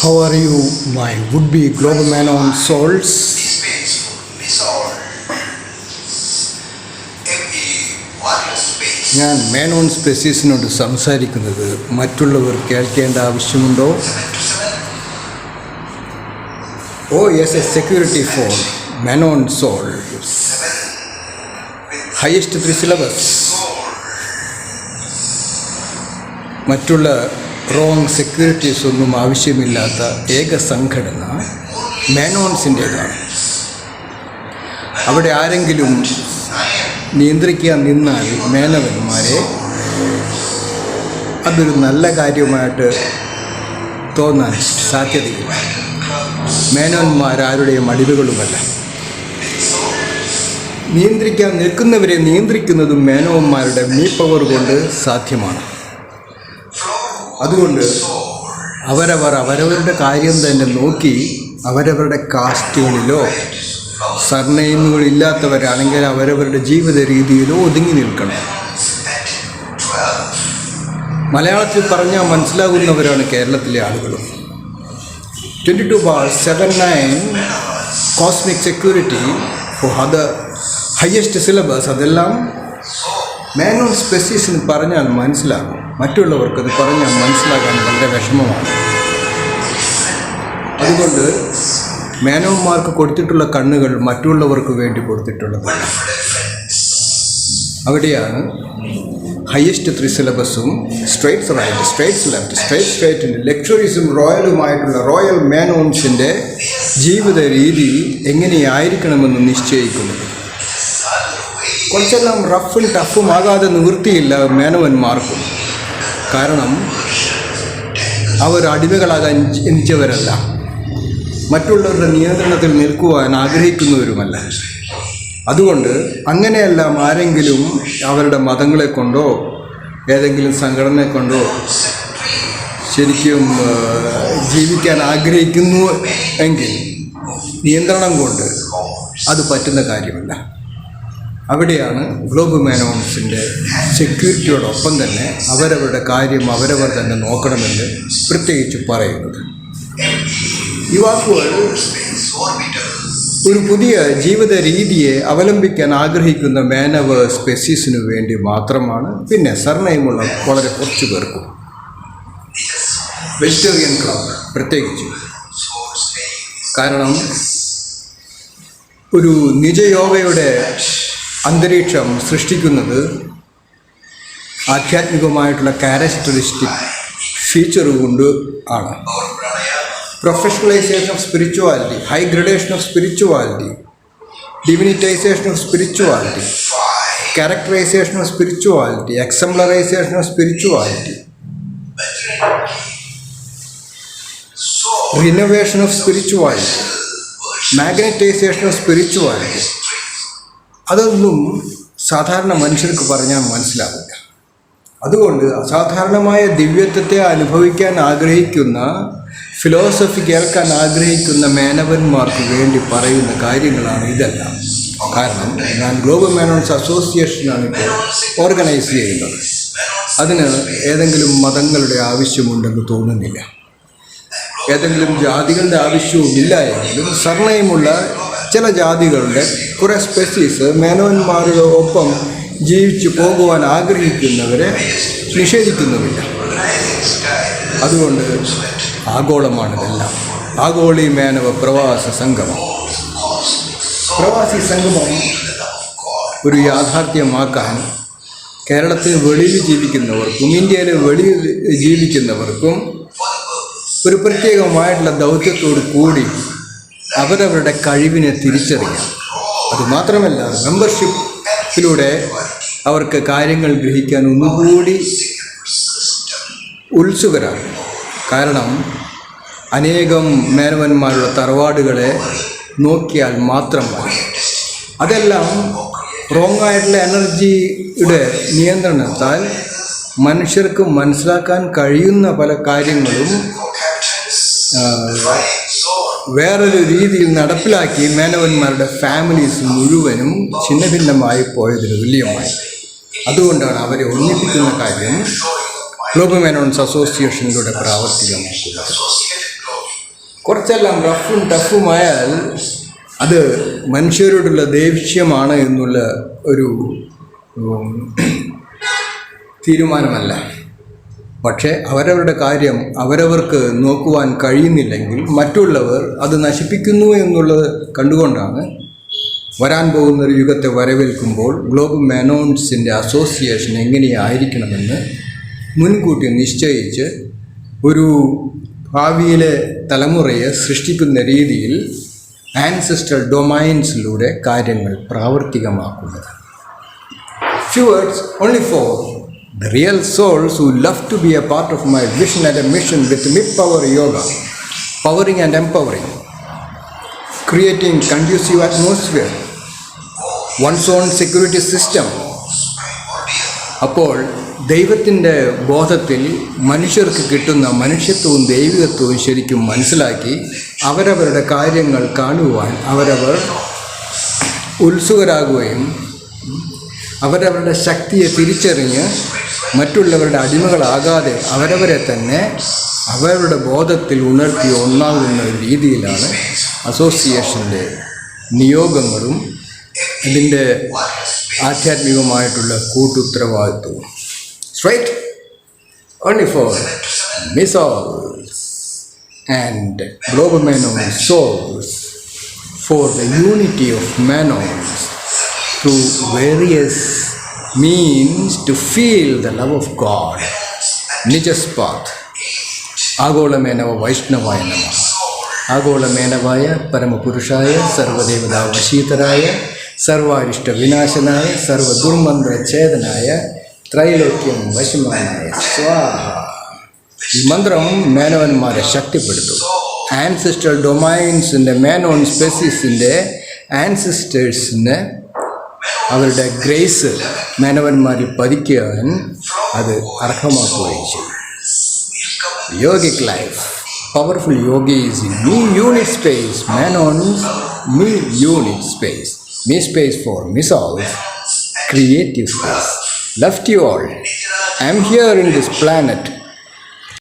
How are you, my would-be global man on souls? ഞാൻ മാൻ on സ്പെസീസിനോട് സംസാരിക്കുന്നത് മറ്റുള്ളവർ കേൾക്കേണ്ട ആവശ്യമുണ്ടോ? Oh yes, a security for man on souls. Highest 3 syllabus. മറ്റുള്ള wrong securities ഒന്നും ആവശ്യമില്ലാത്ത ഏക സംഘടന മാനോൺസിൻ്റേതാണ്. അവിടെ ആരെങ്കിലും നിയന്ത്രിക്കാൻ നിന്നാൽ മേനവന്മാരെ അതൊരു നല്ല കാര്യമായിട്ട് തോന്നാൻ സാധ്യതയില്ല. മേനോന്മാരാരുടെയും അടിവുകളുമല്ല. നിയന്ത്രിക്കാൻ നിൽക്കുന്നവരെ നിയന്ത്രിക്കുന്നതും മേനോന്മാരുടെ പവർ കൊണ്ട് സാധ്യമാണ്. അതുകൊണ്ട് അവരവരുടെ കാര്യം തന്നെ നോക്കി അവരവരുടെ കാസ്റ്റുകളിലോ സർനെയിമുകളില്ലാത്തവരാണെങ്കിൽ അവരവരുടെ ജീവിത രീതിയിലോ ഒതുങ്ങി നിൽക്കണം. മലയാളത്തിൽ പറഞ്ഞാൽ മനസ്സിലാകുന്നവരാണ് കേരളത്തിലെ ആളുകളും. 22/79 cosmic security for other highest syllabus, അതെല്ലാം മാൻ ഓൺ സ്പെസീസിന് പറഞ്ഞാൽ മനസ്സിലാകും. മറ്റുള്ളവർക്കത് പറഞ്ഞാൽ മനസ്സിലാകാൻ വളരെ വിഷമമാണ്. അതുകൊണ്ട് മേനോന്മാർക്ക് കൊടുത്തിട്ടുള്ള കണ്ണുകൾ മറ്റുള്ളവർക്ക് വേണ്ടി കൊടുത്തിട്ടുള്ളതാണ്. അവിടെയാണ് highest 3 സിലബസും straits right, straits left, സ്ട്രേറ്റിൻ്റെ ലക്ഷറീസും റോയലുമായിട്ടുള്ള royal മേനോൺസിൻ്റെ ജീവിത രീതി എങ്ങനെയായിരിക്കണമെന്ന് നിശ്ചയിക്കുന്നത്. കുറച്ചെല്ലാം റഫും ടഫും ആകാതെ നിവൃത്തിയില്ല മേനവന്മാർക്കും. കാരണം അവർ അടിമകളാകാൻ ജനിച്ചവരല്ല, മറ്റുള്ളവരുടെ നിയന്ത്രണത്തിൽ നിൽക്കുവാൻ ആഗ്രഹിക്കുന്നവരുമല്ല. അതുകൊണ്ട് അങ്ങനെയെല്ലാം ആരെങ്കിലും അവരുടെ മതങ്ങളെ കൊണ്ടോ ഏതെങ്കിലും സംഘടനയെ കൊണ്ടോ ശരിക്കും ജീവിക്കാൻ ആഗ്രഹിക്കുന്നു എങ്കിൽ നിയന്ത്രണം കൊണ്ട് അത് പറ്റുന്ന കാര്യമല്ല. അവിടെയാണ് ഗ്ലോബൽ മാനോൺസിൻ്റെ സെക്യൂരിറ്റിയോടൊപ്പം തന്നെ അവരവരുടെ കാര്യം അവരവർ തന്നെ നോക്കണമെന്ന് പ്രത്യേകിച്ച് പറയുന്നത്. യുവാക്കൾ ഒരു പുതിയ ജീവിത രീതിയെ അവലംബിക്കാൻ ആഗ്രഹിക്കുന്ന മാനവ സ്പെസീസിനു വേണ്ടി മാത്രമാണ്. പിന്നെ സർനെയിമുള്ള വളരെ കുറച്ച് പേർക്കും, വെജിറ്റേറിയൻ ക്ലബ് പ്രത്യേകിച്ച്. കാരണം ഒരു നിജയോഗയുടെ അന്തരീക്ഷം സൃഷ്ടിക്കുന്നത് ആധ്യാത്മികമായിട്ടുള്ള ക്യാരക്ടറിസ്റ്റിക് ഫീച്ചർ കൊണ്ട് ആണ്. Professionalisation of spirituality, high gradation of spirituality, divinitisation of spirituality, characterisation of spirituality, exemplarisation of spirituality, renovation of spirituality, magnetisation of spirituality, അതൊന്നും സാധാരണ മനുഷ്യർക്ക് പറഞ്ഞാൽ മനസ്സിലാവില്ല. അതുകൊണ്ട് അസാധാരണമായ ദിവ്യത്വത്തെ അനുഭവിക്കാൻ ആഗ്രഹിക്കുന്ന, ഫിലോസഫി കേൾക്കാൻ ആഗ്രഹിക്കുന്ന മേനവന്മാർക്ക് വേണ്ടി പറയുന്ന കാര്യങ്ങളാണ് ഇതെല്ലാം. കാരണം ഞാൻ ഗ്ലോബൽ മാനോൺസ് അസോസിയേഷനാണ് ഇപ്പോൾ ഓർഗനൈസ് ചെയ്യുന്നത്. അതിന് ഏതെങ്കിലും മതങ്ങളുടെ ആവശ്യമുണ്ടെന്ന് തോന്നുന്നില്ല, ഏതെങ്കിലും ജാതികളുടെ ആവശ്യവുമില്ല. എങ്കിലും സർനെയിമുള്ള ചില ജാതികളുടെ കുറേ സ്പെസീസ് മേനോന്മാരുടെ ഒപ്പം ജീവിച്ചു പോകുവാൻ ആഗ്രഹിക്കുന്നവരെ നിഷേധിക്കുന്നുമില്ല. അതുകൊണ്ട് ആഗോളമാണിതെല്ലാം. ആഗോളി മാനവ പ്രവാസ സംഗമം, പ്രവാസി സംഗമം ഒരു യാഥാർത്ഥ്യമാക്കാൻ കേരളത്തിന് വെളിയിൽ ജീവിക്കുന്നവർക്കും ഇന്ത്യയിലെ വെളിയിൽ ജീവിക്കുന്നവർക്കും ഒരു പ്രത്യേകമായിട്ടുള്ള ദൗത്യത്തോടു കൂടി അവരവരുടെ കഴിവിനെ തിരിച്ചറിയാം. അതുമാത്രമല്ല, മെമ്പർഷിപ്പിലൂടെ അവർക്ക് കാര്യങ്ങൾ ഗ്രഹിക്കാൻ ഒന്നുകൂടി ഉത്സുകരാണ്. കാരണം അനേകം മേനവന്മാരുടെ തറവാടുകളെ നോക്കിയാൽ മാത്രം മതി. അതെല്ലാം റോങ്ങായിട്ടുള്ള എനർജിയുടെ നിയന്ത്രണത്താൽ മനുഷ്യർക്ക് മനസ്സിലാക്കാൻ കഴിയുന്ന പല കാര്യങ്ങളും വേറൊരു രീതിയിൽ നടപ്പിലാക്കി മേനവന്മാരുടെ ഫാമിലീസ് മുഴുവനും ഛിന്നഭിന്നമായി പോയതിന് തുല്യമായി. അതുകൊണ്ടാണ് അവരെ ഒന്നിപ്പിക്കുന്ന കാര്യം ഗ്ലോബൽ മാനോൺസ് അസോസിയേഷനിലൂടെ പ്രാവർത്തികമാക്കുന്നത്. കുറച്ചെല്ലാം റഫും ടഫുമായാൽ അത് മനുഷ്യരോടുള്ള ദേഷ്യമാണ് എന്നുള്ള ഒരു തീരുമാനമല്ല. പക്ഷേ അവരവരുടെ കാര്യം അവരവർക്ക് നോക്കുവാൻ കഴിയുന്നില്ലെങ്കിൽ മറ്റുള്ളവർ അത് നശിപ്പിക്കുന്നു എന്നുള്ളത് കണ്ടുകൊണ്ടാണ് വരാൻ പോകുന്നൊരു യുഗത്തെ വരവേൽക്കുമ്പോൾ ഗ്ലോബൽ മാനോൺസിൻ്റെ അസോസിയേഷൻ എങ്ങനെയായിരിക്കണമെന്ന് മുൻകൂട്ടി നിശ്ചയിച്ച് ഒരു ഭാവിയിലെ തലമുറയെ സൃഷ്ടിക്കുന്ന രീതിയിൽ ആൻസെസ്ട്രൽ ഡൊമൈൻസിലൂടെ കാര്യങ്ങൾ പ്രാവർത്തികമാക്കുന്നത്. Few words only for the real souls who love to be a part of my vision and a mission with Mid-Power Yoga, powering and empowering, creating conducive atmosphere, one's own security system. അപ്പോൾ ദൈവത്തിൻ്റെ ബോധത്തിൽ മനുഷ്യർക്ക് കിട്ടുന്ന മനുഷ്യത്വവും ദൈവികത്വവും ശരിക്കും മനസ്സിലാക്കി അവരവരുടെ കാര്യങ്ങൾ കാണുവാൻ അവരവർ ഉത്സുകരാകുകയും അവരവരുടെ ശക്തിയെ തിരിച്ചറിഞ്ഞ് മറ്റുള്ളവരുടെ അടിമകളാകാതെ അവരവരെ തന്നെ അവരുടെ ബോധത്തിൽ ഉണർത്തി ഒന്നാകുന്ന രീതിയിലാണ് അസോസിയേഷൻ്റെ നിയോഗങ്ങളും ഇതിൻ്റെ ആധ്യാത്മികമായിട്ടുള്ള കൂട്ടുത്തരവാദിത്വവും. Straight only for missiles and global Manon souls, for the unity of Manons through various means to feel the love of God. Nija's path. Agolamanava Vaishnavaya Namah. Agolamanavaya Paramapurushaya Sarvadevada Vashitaraya Sarvarishta Vinashanaya Sarvadurmandra Chedanaya ത്രൈലോക്യം വശമാനായ സ്വാഹ. ഈ മന്ത്രം മേനവന്മാരെ ശക്തിപ്പെടുത്തും. Ancestor ഡൊമൈൻസിൻ്റെ Menon സ്പെസീസിൻ്റെ ആൻസിസ്റ്റേഴ്സിന് അവരുടെ grace മേനവന്മാരിൽ പതിക്കാൻ അത് അർഹമാക്കുകയും ചെയ്യും. Yogic life, powerful yogis in me unit space, മേനോൺസ് me unit space, me space for മിസോൾവ്, creative space. Love to you all. I am here in this planet